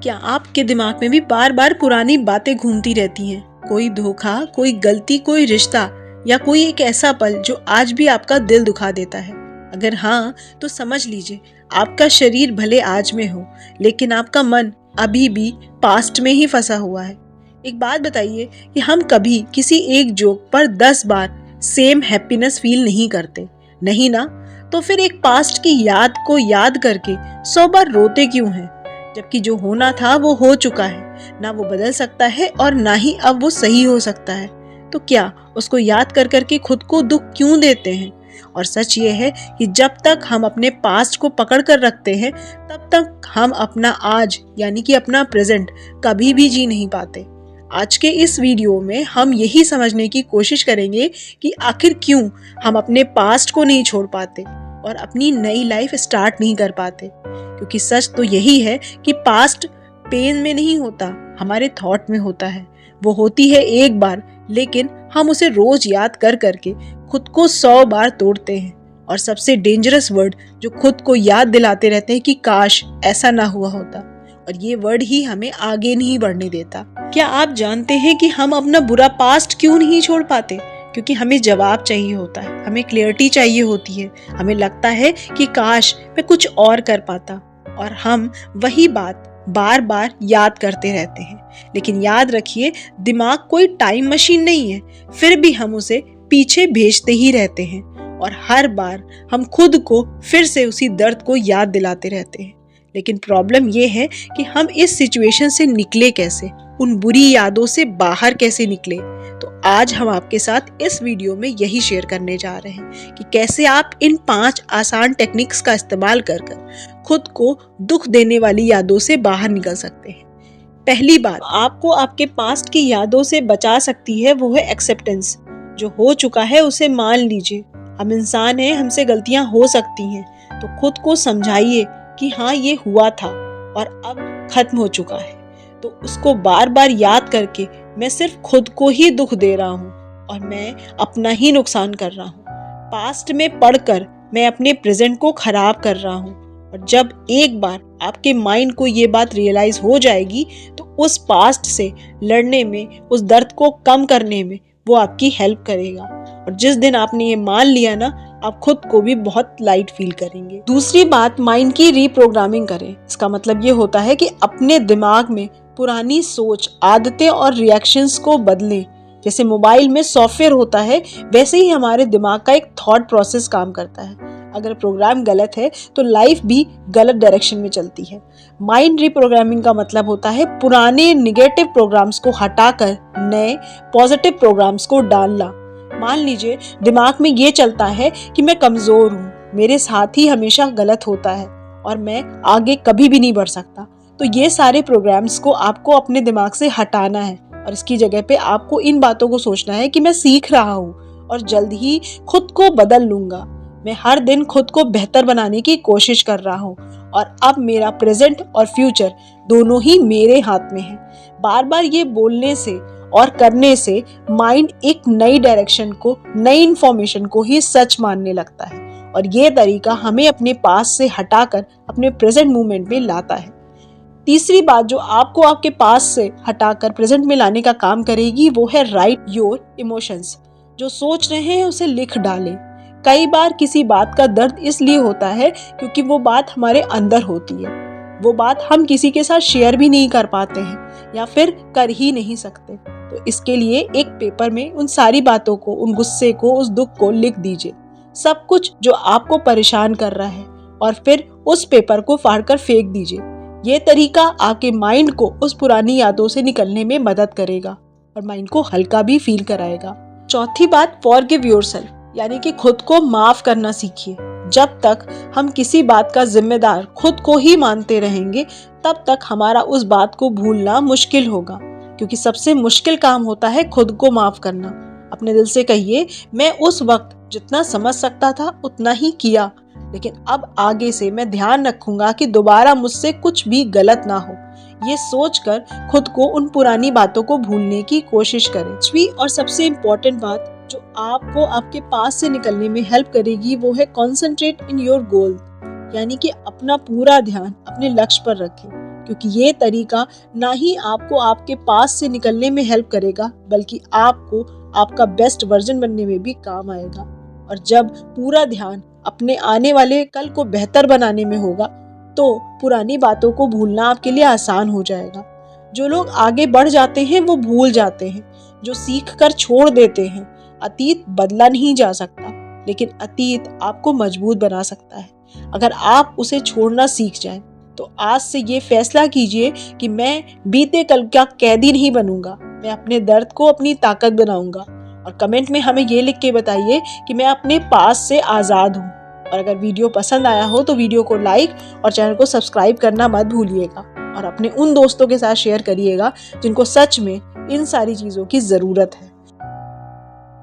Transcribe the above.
क्या आपके दिमाग में भी बार बार पुरानी बातें घूमती रहती हैं? कोई धोखा, कोई गलती, कोई रिश्ता या कोई एक ऐसा पल जो आज भी आपका दिल दुखा देता है? अगर हाँ, तो समझ लीजिए आपका शरीर भले आज में हो, लेकिन आपका मन अभी भी पास्ट में ही फंसा हुआ है। एक बात बताइए कि हम कभी किसी एक जोक पर 10 बार सेम हैप्पीनेस फील नहीं करते, नहीं ना? तो फिर एक पास्ट की याद को याद करके 100 बार रोते क्यों हैं? जबकि जो होना था वो हो चुका है, ना वो बदल सकता है और ना ही अब वो सही हो सकता है। तो क्या उसको याद कर करके खुद को दुख क्यों देते हैं? और सच ये है कि जब तक हम अपने पास्ट को पकड़ कर रखते हैं, तब तक हम अपना आज यानी कि अपना प्रेजेंट कभी भी जी नहीं पाते। आज के इस वीडियो में हम यही समझने की कोशिश करेंगे कि आखिर क्यों हम अपने पास्ट को नहीं छोड़ पाते और अपनी नई लाइफ स्टार्ट नहीं कर पाते। क्योंकि सच तो यही है कि पास्ट पेन में नहीं होता, हमारे थॉट में होता है। वो होती है एक बार, लेकिन हम उसे रोज याद कर करके खुद को 100 बार तोड़ते हैं। और सबसे डेंजरस वर्ड जो खुद को याद दिलाते रहते हैं कि काश ऐसा ना हुआ होता, और ये वर्ड ही हमें आगे नहीं बढ़ने देता। क्या आप जानते हैं कि हम अपना बुरा पास्ट क्यों नहीं छोड़ पाते? क्योंकि हमें जवाब चाहिए होता है, हमें क्लियरिटी चाहिए होती है, हमें लगता है कि काश मैं कुछ और कर पाता, और हम वही बात बार बार याद करते रहते हैं। लेकिन याद रखिए, दिमाग कोई टाइम मशीन नहीं है, फिर भी हम उसे पीछे भेजते ही रहते हैं और हर बार हम खुद को फिर से उसी दर्द को याद दिलाते रहते हैं। लेकिन प्रॉब्लम ये है कि हम इस सिचुएशन से निकले कैसे, उन बुरी यादों से बाहर कैसे निकले। तो आज हम आपके साथ इस वीडियो में यही शेयर करने जा रहे हैं कि कैसे आप इन 5 आसान टेक्निक्स का इस्तेमाल कर खुद को दुख देने वाली यादों से बाहर निकल सकते हैं। पहली बात आपको आपके पास्ट की यादों से बचा सकती है वो है एक्सेप्टेंस। जो हो चुका है उसे मान लीजिए। हम इंसान हैं, हमसे गलतियां हो सकती हैं, तो खुद को समझाइए कि हाँ, ये हुआ था और अब खत्म हो चुका है। तो उसको बार बार याद करके मैं सिर्फ खुद को ही दुख दे रहा हूँ और मैं अपना ही नुकसान कर रहा हूँ। पास्ट में पढ़कर मैं अपने प्रेजेंट को खराब कर रहा हूँ। और जब एक बार आपके माइंड को ये बात रियलाइज हो जाएगी, तो उस पास्ट से लड़ने में, उस दर्द को कम करने में वो आपकी हेल्प करेगा। और जिस दिन आपने ये मान लिया ना, आप खुद को भी बहुत लाइट फील करेंगे। दूसरी बात, माइंड की रीप्रोग्रामिंग करें। इसका मतलब ये होता है कि अपने दिमाग में पुरानी सोच, आदतें और रिएक्शंस को बदलें। जैसे मोबाइल में सॉफ्टवेयर होता है, वैसे ही हमारे दिमाग का एक थॉट प्रोसेस काम करता है। अगर प्रोग्राम गलत है तो लाइफ भी गलत डायरेक्शन में चलती है। माइंड रीप्रोग्रामिंग का मतलब होता है पुराने निगेटिव प्रोग्राम्स को हटाकर नए पॉजिटिव प्रोग्राम्स को डालना। मान लीजिए दिमाग में ये चलता है कि मैं कमजोर हूँ, मेरे साथ ही हमेशा गलत होता है और मैं आगे कभी भी नहीं बढ़ सकता। तो ये सारे प्रोग्राम्स को आपको अपने दिमाग से हटाना है और इसकी जगह पे आपको इन बातों को सोचना है कि मैं सीख रहा हूँ और जल्द ही खुद को बदल लूंगा। मैं हर दिन खुद को बेहतर बनाने की कोशिश कर रहा हूँ और अब मेरा प्रेजेंट और फ्यूचर दोनों ही मेरे हाथ में है। बार बार ये बोलने से और करने से माइंड एक नई डायरेक्शन को, नई इंफॉर्मेशन को ही सच मानने लगता है और ये तरीका हमें अपने पास से हटाकर अपने प्रेजेंट मोमेंट में लाता है। तीसरी बात जो आपको आपके पास से हटाकर प्रेजेंट में लाने का काम करेगी वो है राइट योर इमोशंस। जो सोच रहे हैं उसे लिख डालें। कई बार किसी बात का दर्द इसलिए होता है क्योंकि वो बात हमारे अंदर होती है, वो बात हम किसी के साथ शेयर भी नहीं कर पाते हैं या फिर कर ही नहीं सकते। तो इसके लिए एक पेपर में उन सारी बातों को, उन गुस्से को, उस दुख को लिख दीजिए, सब कुछ जो आपको परेशान कर रहा है, और फिर उस पेपर को फाड़कर फेंक दीजिए। ये तरीका आपके माइंड को उस पुरानी यादों से निकलने में मदद करेगा और माइंड को हल्का भी फील कराएगा। चौथी बात, फॉरगिव योरसेल्फ, यानी कि खुद को माफ करना सीखिए। जब तक हम किसी बात का जिम्मेदार खुद को ही मानते रहेंगे, तब तक हमारा उस बात को भूलना मुश्किल होगा, क्योंकि सबसे मुश्किल काम होता है खुद को माफ करना। अपने दिल से कहिए, मैं उस वक्त जितना समझ सकता था उतना ही किया, लेकिन अब आगे से मैं ध्यान रखूंगा कि दोबारा मुझसे कुछ भी गलत ना हो। ये सोचकर खुद को उन पुरानी बातों को भूलने की कोशिश करें। छठी और सबसे इम्पोर्टेंट बात जो आपको आपके पास से निकलने में हेल्प करेगी वो है कॉन्सेंट्रेट इन योर गोल, यानी कि अपना पूरा ध्यान अपने लक्ष्य पर रखें। क्योंकि ये तरीका ना ही आपको आपके पास से निकलने में हेल्प करेगा, बल्कि आपको आपका बेस्ट वर्जन बनने में भी काम आएगा। और जब पूरा ध्यान अपने आने वाले कल को बेहतर बनाने में होगा, तो पुरानी बातों को भूलना आपके लिए आसान हो जाएगा। जो लोग आगे बढ़ जाते हैं वो भूल जाते हैं, जो सीख कर छोड़ देते हैं। अतीत बदला नहीं जा सकता, लेकिन अतीत आपको मजबूत बना सकता है। अगर आप उसे छोड़ना सीख जाएं, तो आज से ये फैसला कीजिए कि मैं बीते कल का कैदी नहीं बनूंगा, मैं अपने दर्द को अपनी ताकत बनाऊंगा। और कमेंट में हमें ये लिख के बताइए कि मैं अपने पास से आज़ाद हूँ। और अगर वीडियो पसंद आया हो तो वीडियो को लाइक और चैनल को सब्सक्राइब करना मत भूलिएगा। और अपने उन दोस्तों के साथ शेयर करिएगा जिनको सच में इन सारी चीज़ों की ज़रूरत है।